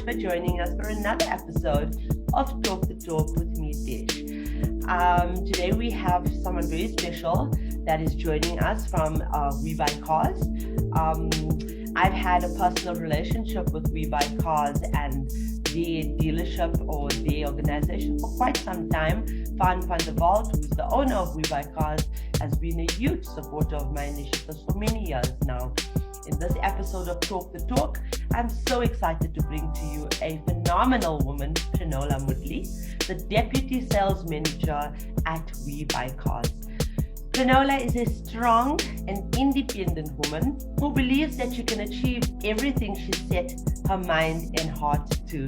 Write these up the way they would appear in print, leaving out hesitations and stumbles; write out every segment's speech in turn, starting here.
for joining us for another episode of Talk the Talk with me, Dish. Today we have someone very special that is joining us from We Buy Cars. I've had a personal relationship with We Buy Cars and the dealership or the organization for quite some time. Van der Walt, who's the owner of We Buy Cars, has been a huge supporter of my initiatives for many years now. In this episode of Talk the Talk, I'm so excited to bring to you a phenomenal woman, Prenola Moodley, the Deputy Sales Manager at We Buy Cars. Prenola is a strong and independent woman who believes that she can achieve everything she set her mind and heart to.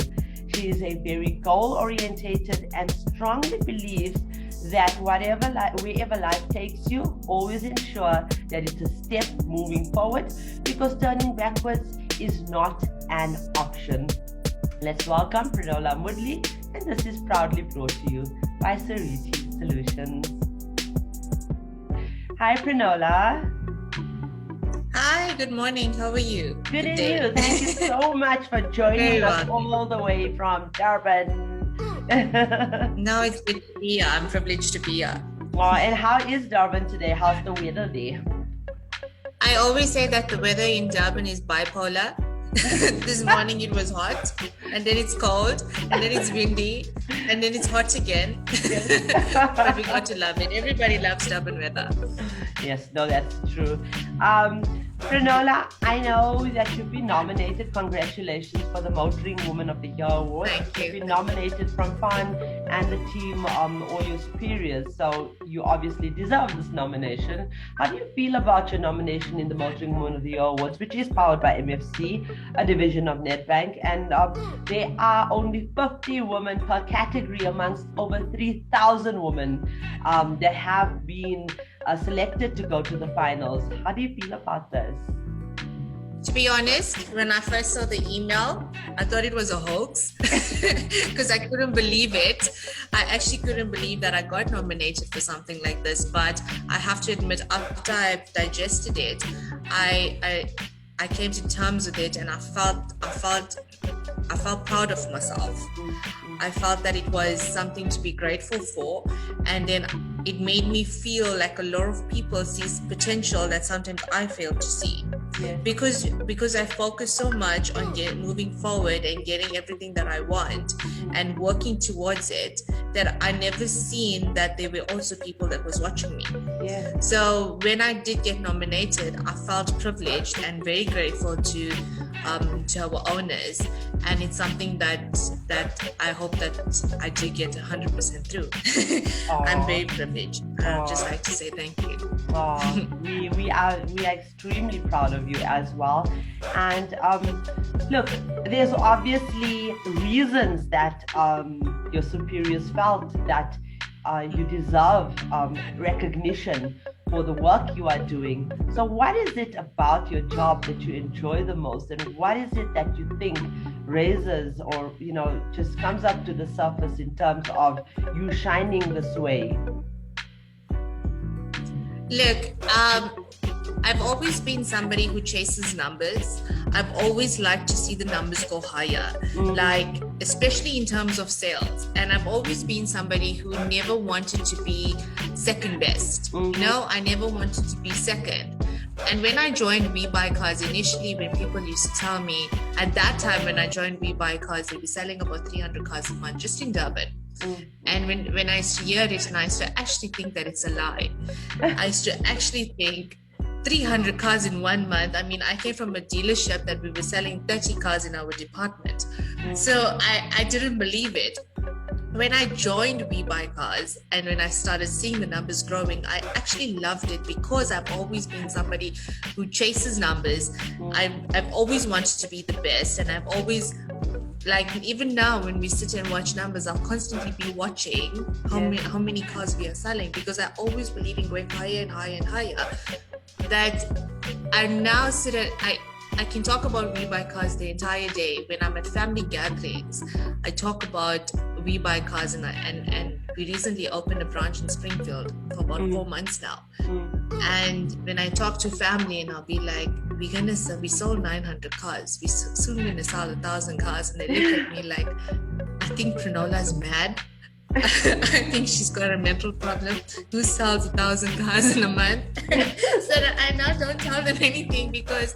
She is a very goal-orientated and strongly believes that wherever life takes you, always ensure that it's a step moving forward, because turning backwards is not an option. Let's welcome Prenola Moodley, and this is proudly brought to you by Sariti Solutions. Hi Prenola. Hi, good morning. How are you? Good and you. Thank you so much for joining us all the way from Durban. No, it's good to be here. I'm privileged to be here. Oh, and how is Durban today? How's the weather there? I always say that the weather in Durban is bipolar. This morning it was hot, and then it's cold, and then it's windy, and then it's hot again. But we got to love it. Everybody loves Durban weather. Yes, no, that's true. Prenola, I know that you've been nominated. Congratulations for the Motoring Woman of the Year award. Thank you. You've been nominated from Fan and the team, all your superiors. So you obviously deserve this nomination. How do you feel about your nomination in the Motoring Woman of the Year awards, which is powered by MFC, a division of Nedbank, and there are only 50 women per category amongst over 3,000 women that have been selected to go to the finals. How do you feel about this? To be honest, when I first saw the email, I thought it was a hoax because I couldn't believe it. I actually couldn't believe that I got nominated for something like this. But I have to admit, after I digested it, I came to terms with it, and I felt proud of myself. I felt that it was something to be grateful for, and then it made me feel like a lot of people see potential that sometimes I fail to see. Yeah. Because I focus so much on moving forward and getting everything that I want and working towards it, that I never seen that there were also people that was watching me. Yeah. So when I did get nominated, I felt privileged and very grateful to our owners, and it's something that I hope that I do get 100% through. I'm very privileged. I'd just like to say thank you. We are extremely proud of you as well. And look, there's obviously reasons that your superiors felt that you deserve recognition for the work you are doing. So what is it about your job that you enjoy the most, and what is it that you think raises or just comes up to the surface in terms of you shining this way? Look, I've always been somebody who chases numbers. I've always liked to see the numbers go higher, like especially in terms of sales. And I've always been somebody who never wanted to be second best. I never wanted to be second. And when I joined We Buy Cars, initially when people used to tell me, at that time when I joined We Buy Cars, they were selling about 300 cars a month just in Durban. And when I used to hear it, and I used to actually think that it's a lie. I used to actually think 300 cars in 1 month. I mean, I came from a dealership that we were selling 30 cars in our department. So I didn't believe it. When I joined We Buy Cars and when I started seeing the numbers growing, I actually loved it because I've always been somebody who chases numbers. I've always wanted to be the best, and I've always, like, even now when we sit and watch numbers, I'll constantly be watching how many cars we are selling, because I always believe in going higher and higher and higher. That I now sit at, I can talk about We Buy Cars the entire day. When I'm at family gatherings, I talk about We Buy Cars, and we recently opened a branch in Springfield for about 4 months now. And when I talk to family and I'll be like, we sold 900 cars. We're soon going to sell 1,000 cars. And they look at me like, I think Prenola's mad. I think she's got a mental problem. Who sells 1,000 cars in a month? So that I now don't tell them anything, because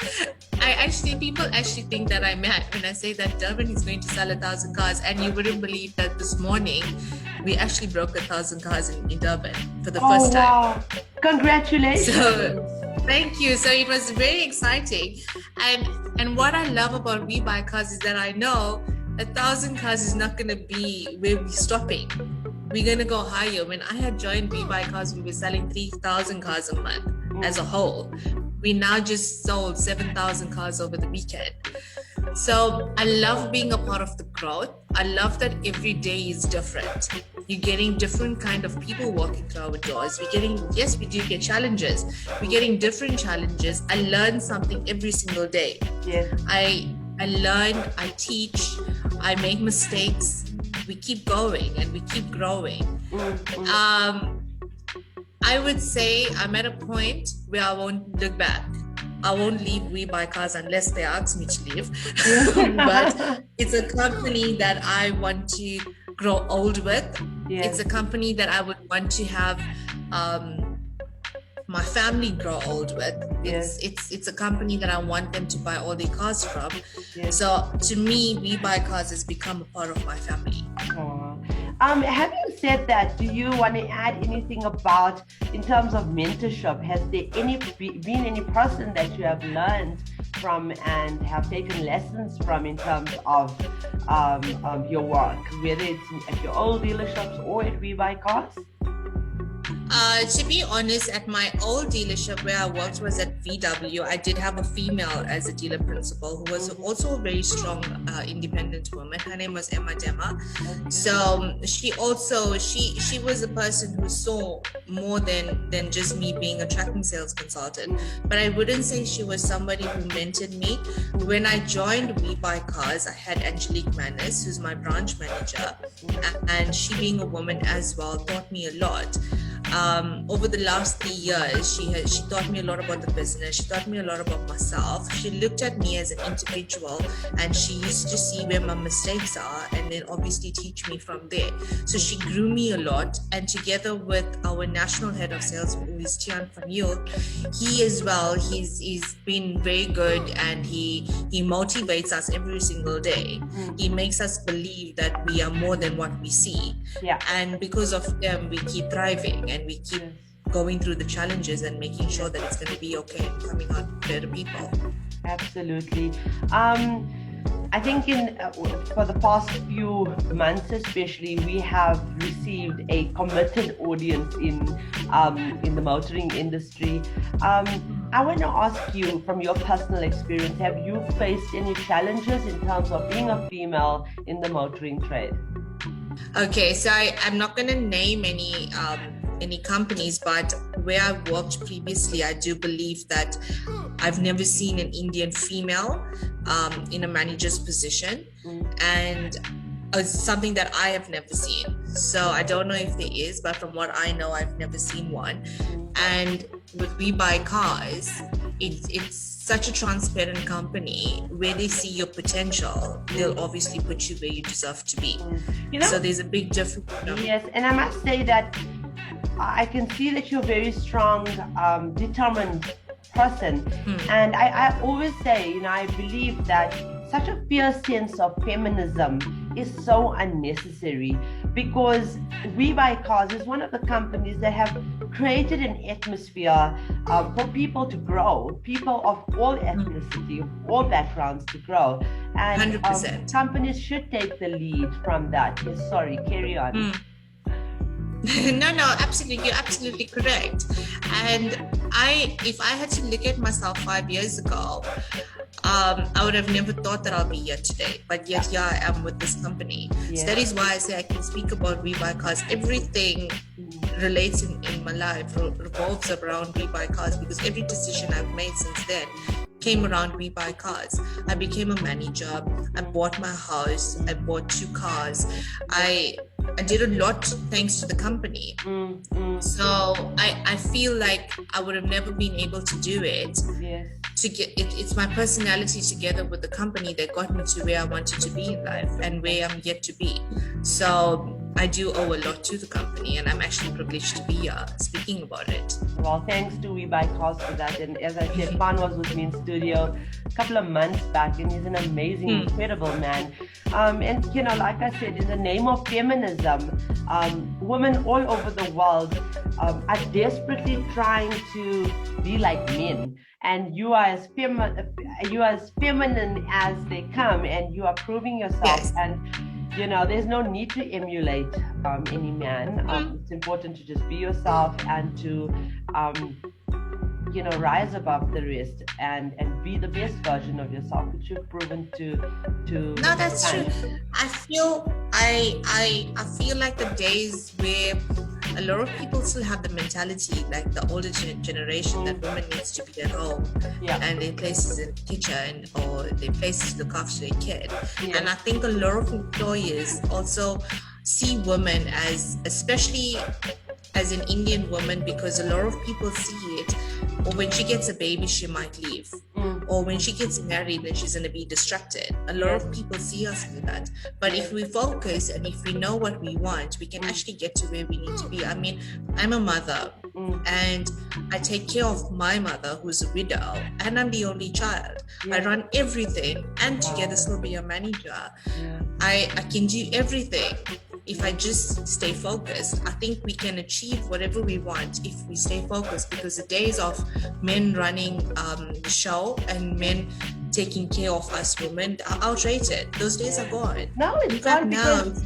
people actually think that I'm mad when I say that Durban is going to sell 1,000 cars. And you wouldn't believe that this morning we actually broke 1,000 cars in Durban for the first time. Wow. Congratulations. So thank you. So it was very exciting. And what I love about We Buy Cars is that I know 1,000 cars is not going to be where we're stopping. We're going to go higher. When I had joined We Buy Cars, we were selling 3,000 cars a month as a whole. We now just sold 7,000 cars over the weekend. So I love being a part of the growth. I love that every day is different. You're getting different kind of people walking through our doors. Yes, we do get challenges. We're getting different challenges. I learn something every single day. Yes. I learn, I teach, I make mistakes. We keep going and we keep growing. I would say I'm at a point where I won't look back. I won't leave We Buy Cars unless they ask me to leave. But it's a company that I want to grow old with. Yes. It's a company that I would want to have my family grow old with. Yes. It's a company that I want them to buy all their cars from. Yes. So to me, We Buy Cars has become a part of my family. Having said that, do you want to add anything about, in terms of mentorship, has there been any person that you have learned from and have taken lessons from in terms of your work, whether it's at your old dealerships or at We Buy Cars? To be honest, at my old dealership where I worked was at VW, I did have a female as a dealer principal who was also a very strong independent woman. Her name was Emma Dema. Okay. So she was a person who saw more than just me being a tracking sales consultant. But I wouldn't say she was somebody who mentored me. When I joined We Buy Cars, I had Angelique Manis, who's my branch manager, and she, being a woman as well, taught me a lot. Over the last 3 years, she taught me a lot about the business. She taught me a lot about myself. She looked at me as an individual, and she used to see where my mistakes are and then obviously teach me from there. So she grew me a lot, and together with our national head of sales, who is Tian van Yul, he as well, he's been very good, and he motivates us every single day. He makes us believe that we are more than what we see. Yeah. And because of them, we keep thriving and we keep going through the challenges and making sure that it's going to be okay and coming out better people. Absolutely. I think for the past few months especially, we have received a committed audience in the motoring industry. I want to ask you, from your personal experience, have you faced any challenges in terms of being a female in the motoring trade? Okay, so I'm not going to name any companies, but where I've worked previously, I do believe that I've never seen an Indian female in a manager's position, and it's something that I have never seen. So I don't know if there is, but from what I know, I've never seen one. And with We Buy Cars, it's such a transparent company. Where they see your potential, they'll obviously put you where you deserve to be. So there's a big difference. Yes, and I must say that I can see that you're a very strong, determined person. And I always say, I believe that such a fierce sense of feminism is so unnecessary, because We Buy Cars is one of the companies that have created an atmosphere for people to grow, people of all ethnicity, of all backgrounds to grow. And 100%. Companies should take the lead from that. Yes, sorry, carry on. No, absolutely. You're absolutely correct. And if I had to look at myself 5 years ago, I would have never thought that I'll be here today. But yet here I am with this company. Yeah. So that is why I say I can speak about We Buy Cars. Everything relates in my life revolves around We Buy Cars, because every decision I've made since then came around We Buy Cars. I became a manager. I bought my house. I bought 2 cars. I did a lot thanks to the company. So I feel like I would have never been able to do it. Yes. To get it, it's my personality together with the company that got me to where I wanted to be in life and where I'm yet to be. So I do owe a lot to the company, and I'm actually privileged to be here speaking about it. Well, thanks to We Buy Cars for that. And as I said, Pan was with me in studio a couple of months back, and he's an amazing, incredible man. And, you know, like I said, in the name of feminism, women all over the world are desperately trying to be like men. And you are as feminine as they come, and you are proving yourself. Yes. And you know, there's no need to emulate any man. It's important to just be yourself and to, you know, rise above the rest and be the best version of yourself, which you've proven to. No, that's true. I feel like the days where a lot of people still have the mentality, like the older generation, that women needs to be at home and their places in the kitchen or their places to look after their kid. And I think a lot of employers also see women as, especially as an Indian woman, because a lot of people see it, or when she gets a baby, she might leave. Or when she gets married, then she's going to be distracted. A lot of people see us in that. But if we focus and if we know what we want, we can actually get to where we need to be. I mean, I'm a mother and I take care of my mother, who's a widow, and I'm the only child. I run everything and together still be a manager. I can do everything. If I just stay focused, I think we can achieve whatever we want if we stay focused, because the days of men running the show and men taking care of us women are outdated. Those days are gone. No, it's not, because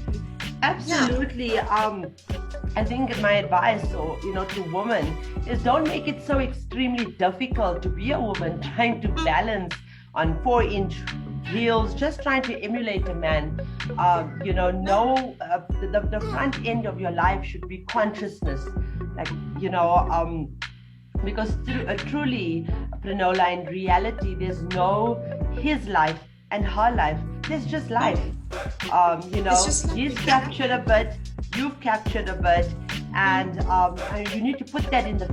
absolutely. I think my advice, or you know, to women is don't make it so extremely difficult to be a woman trying to balance on 4-inch heels, just trying to emulate a man. You know, the front end of your life should be consciousness, like, you know, because truly, Prenola, in reality, there's no his life and her life. There's just life. You know, he's captured a bit, you've captured a bit, and you need to put that in the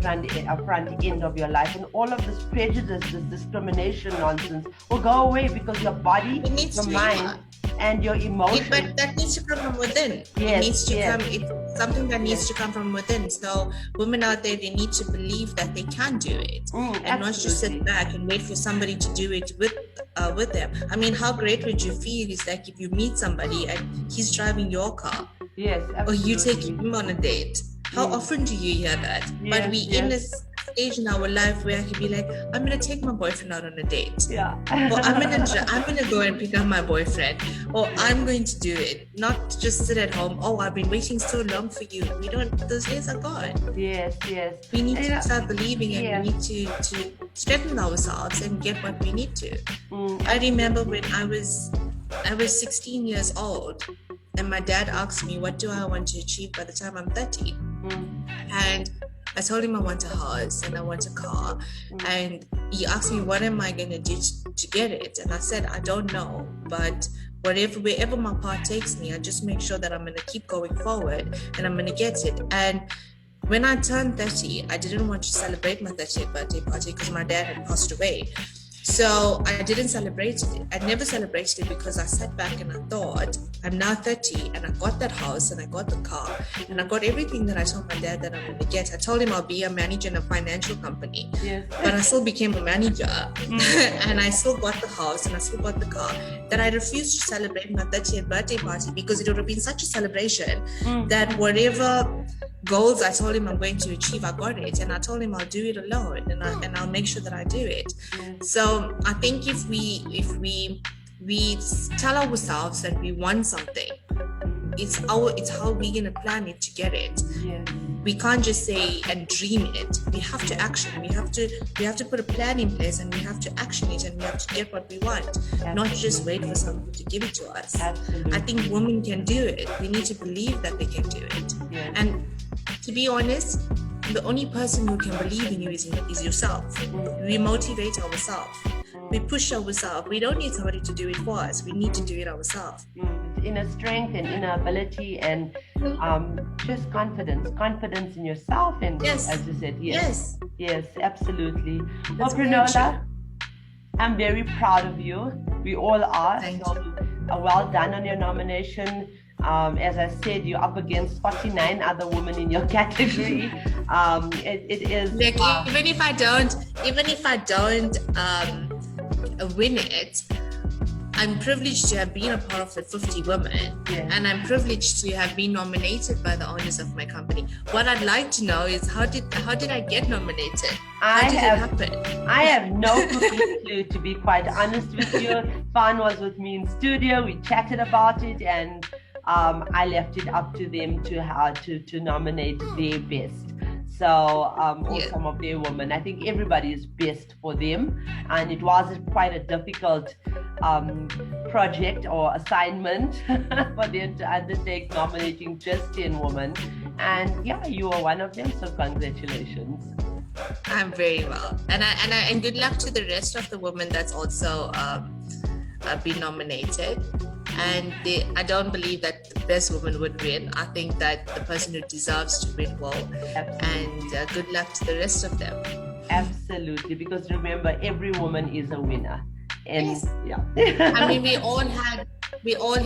front end of your life, and all of this prejudice, this discrimination nonsense will go away, because your body, your mind, and your emotions. But that needs to come from within. It needs to come. It's something that needs to come from within. So women out there, they need to believe that they can do it, and not just sit back and wait for somebody to do it with them. I mean, how great would you feel is like if you meet somebody and he's driving your car, or you take him on a date. How often do you hear that? But we in this stage in our life where I can be like, I'm gonna take my boyfriend out on a date. Or I'm gonna go and pick up my boyfriend, or I'm going to do it. Not just sit at home. Oh, I've been waiting so long for you. We don't. Those days are gone. Yes. We need to start believing, and we need to strengthen ourselves and get what we need to. I remember when I was 16 years old, and my dad asked me, what do I want to achieve by the time I'm 30? And I told him I want a house and I want a car. And he asked me, what am I going to do to get it? And I said, I don't know, but wherever my path takes me, I just make sure that I'm going to keep going forward and I'm going to get it. And when I turned 30, I didn't want to celebrate my 30th birthday party because my dad had passed away. So I didn't celebrate it. I never celebrated it because I sat back and I thought, I'm now 30 and I got that house and I got the car and I got everything that I told my dad that I'm going to get. I told him I'll be a manager in a financial company, but I still became a manager and I still got the house and I still got the car. That I refused to celebrate my 30th birthday party because it would have been such a celebration that whatever goals I told him I'm going to achieve, I got it, and I told him I'll do it alone, and I'll make sure that I do it. So I think if we tell ourselves that we want something, it's how we're gonna plan it to get it. We can't just say and dream it. We have to action. We have to put a plan in place, and we have to action it, and we have to get what we want, not just wait for somebody to give it to us. I think women can do it. We need to believe that they can do it. And to be honest, the only person who can believe in you is yourself. We motivate ourselves. We push ourselves. We don't need somebody to do it for us. We need to do it ourselves. inner strength and inner ability, and just confidence in yourself. And Yes. as you said, Yes. yes, absolutely. Well, That's very Prenola, I'm very proud of you. We all are. Thank So well done on your nomination. As I said, you're up against 49 other women in your category. It is Like, even if I don't win it, I'm privileged to have been a part of the 50 women, Yes. and I'm privileged to have been nominated by the owners of my company. What I'd like to know is how did I get nominated? How did it happen? I have no clue, to be quite honest with you. Fan was with me in studio. We chatted about it, and I left it up to them to nominate their best. So, or Yeah. some of their women. I think everybody is best for them, and it was quite a difficult project or assignment for them to undertake, nominating just 10 women. And yeah, you are one of them. So congratulations. I'm very well, and good luck to the rest of the women that's also been nominated. And I don't believe that the best woman would win. I think that the person who deserves to win will. Absolutely. And good luck to the rest of them. Absolutely, because remember, every woman is a winner. And Yes. yeah. I mean, we all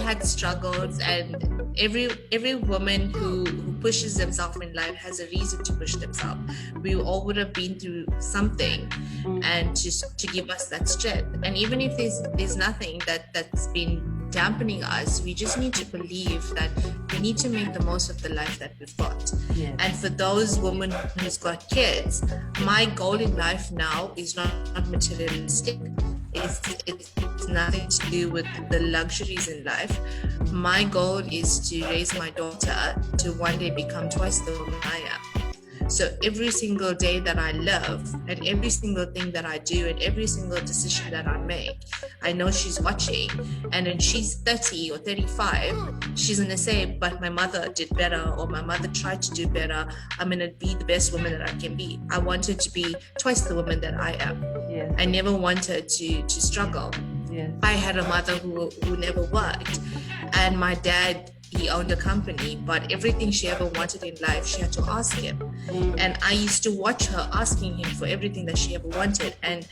had struggles, and every woman who pushes themselves in life has a reason to push themselves. We all would have been through something, and just to give us that strength. And even if there's nothing that's been dampening us, we just need to believe that we need to make the most of the life that we've got. Yes. And for those women who's got kids, my goal in life now is not materialistic. It's nothing to do with the luxuries in life. My goal is to raise my daughter to one day become twice the woman I am. So every single day that I live, and every single thing that I do, and every single decision that I make, I know she's watching. And when she's 30 or 35, she's going to say, but my mother did better, or my mother tried to do better. I'm going to be the best woman that I can be. I wanted to be twice the woman that I am. Yes. I never wanted to struggle. Yes. I had a mother who never worked, and my dad, he owned a company, but everything she ever wanted in life, she had to ask him. And I used to watch her asking him for everything that she ever wanted. And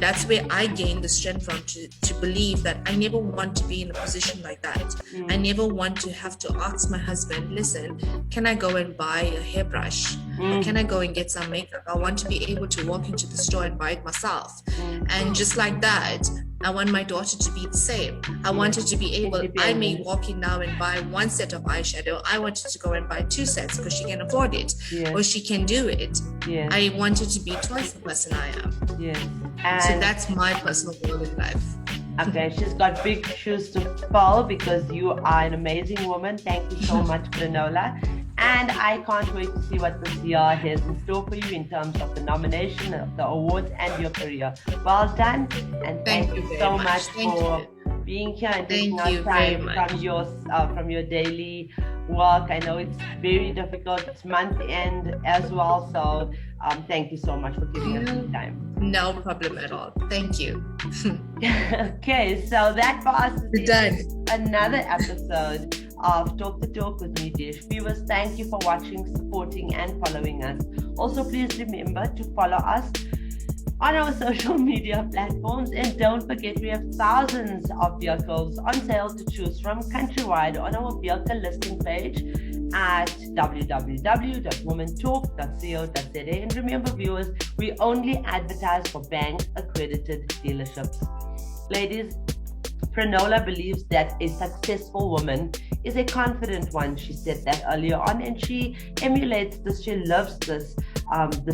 that's where I gained the strength from to believe that I never want to be in a position like that. I never want to have to ask my husband, listen, can I go and buy a hairbrush? Or can I go and get some makeup? I want to be able to walk into the store and buy it myself. And just like that, I want my daughter to be the same. I wanted to be able, I may walk in now and buy one set of eyeshadow. I wanted to go and buy 2 sets because she can afford it, or she can do it. Yes. I wanted to be twice the person I am. Yes. So And that's my personal goal in life. okay, she's got big shoes to fill because you are an amazing woman. Thank you so much, Prenola. And I can't wait to see what this year has in store for you in terms of the nomination, of the awards, and your career. Well done, and thank you very so much. much Thank for you. being here and Thank taking you our very time much. from your daily work. I know it's very difficult. It's month end as well, so thank you so much for giving us the time. No problem at all. Thank you. Okay, so that for us is Done. another episode of Talk the Talk with me, Dish. Viewers, thank you for watching, supporting, and following us. Also, please remember to follow us on our social media platforms, and don't forget we have thousands of vehicles on sale to choose from countrywide on our vehicle listing page at www.womentalk.co.za. And remember, viewers, we only advertise for bank accredited dealerships. Ladies, Prenola believes that a successful woman is a confident one. She said that earlier on, and she emulates this. She loves this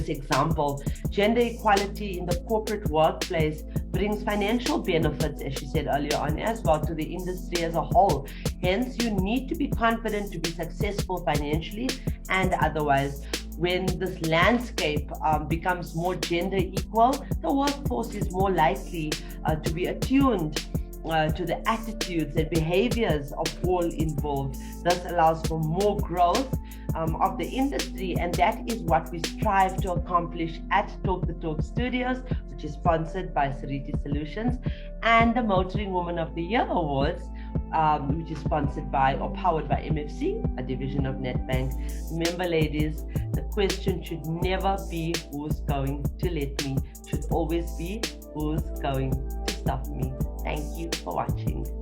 example. Gender equality in the corporate workplace brings financial benefits, as she said earlier on, as well to the industry as a whole. Hence, you need to be confident to be successful financially and otherwise. When this landscape becomes more gender equal, the workforce is more likely to be attuned to the attitudes and behaviors of all involved. This allows for more growth of the industry, and that is what we strive to accomplish at Talk the Talk Studios, which is sponsored by Sariti Solutions and the Motoring Woman of the Year Awards, which is sponsored by or powered by MFC, a division of Nedbank. Remember, ladies, the question should never be who's going to let me. It should always be who's going to stop me. Thank you for watching.